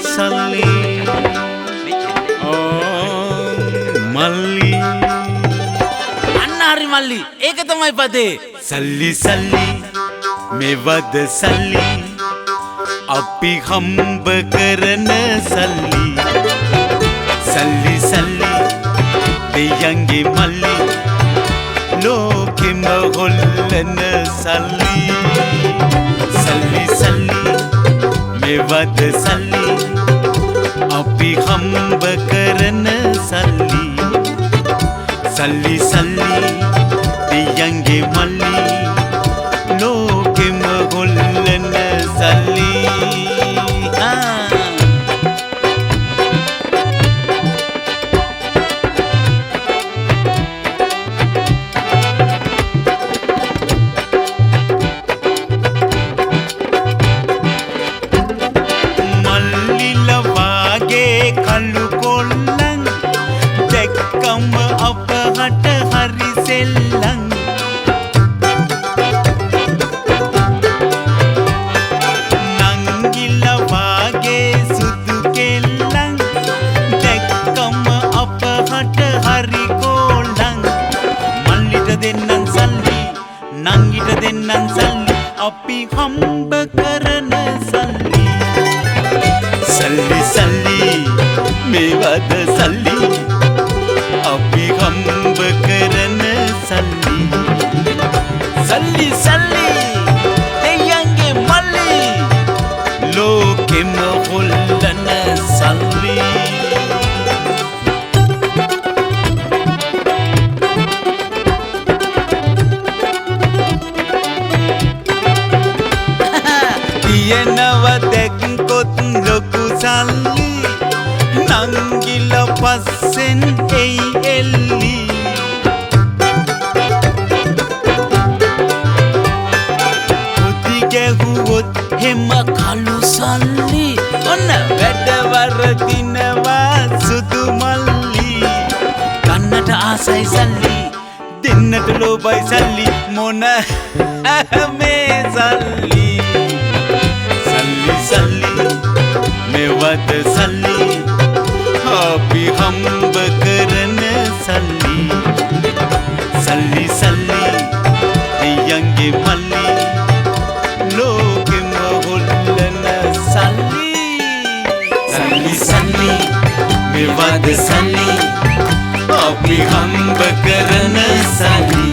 සල්ලි මල්ලි අන්න හරි මල්ලි ඒක තමයි පදේ සල්ලි සල්ලි මෙවද සල්ලි අපි හම්බ කරන සල්ලි සල්ලි සල්ලි දෙයන්ගේ මල්ලි ලෝකෙම හොල්ලන සල්ලි සල්ලි සල්ලි මෙවද සල්ලි අපි හම්බ කරන සල්ලි සල්ලි සල්ලි දෙයන්ගේ මල්ලි ලෝකෙම හොල්ලන සල්ලි කළු කොල්ලන් දැක්කම අපහට හරි සෙල්ලන් නංගිලා වාගේ සුදු කෙල්ලන් දැක්කම අපහට හරි කොල්ලන් මල්ලිට දෙන්නන් සල්ලි නංගිට දෙන්නන් සල්ලි අපි හම්බ කරන සල්ලි සල්ලි සල්ලි මෙවද සල්ලි අපි හම්බ කරන සල්ලි සල්ලි සල්ලි දෙයන්ගේ මල්ලි ලෝකෙම හොල්ලන සල්ලි තියෙනව දැක්කොත් ලොකු සල්ලි නංගිල පස්සෙන් එයි එල්ලි පුති ගැහුවොත් හෙම කළු සල්ලි ඔන්න වැඩවරදිනවා සුදු මල්ලි කන්නට ආසයි සල්ලි දෙන්නට ලෝබයි සල්ලි මොන මේ සල්ලි සල්ලි සල්ලි මෙවද සල්ලි අපි හම්බ කරන සල්ලි සල්ලි සල්ලි දෙයන්ගේ මල්ලි ලෝකෙම හොල්ලන සල්ලි සල්ලි සල්ලි මෙවද සල්ලි අපි හම්බ කරන සල්ලි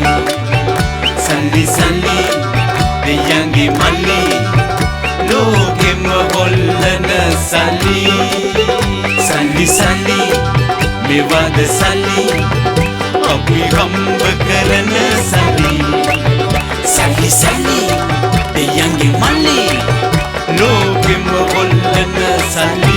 සල්ලි සල්ලි දෙයන්ගේ මල්ලි ලෝකෙම හොල්ලන සල්ලි සල්ලි සල්ලි මෙවද සල්ලි අපි හම්බ කරන සල්ලි සල්ලි සල්ලි දෙයන්ගේ මල්ලි ලෝකෙම හොල්ලන සල්ලි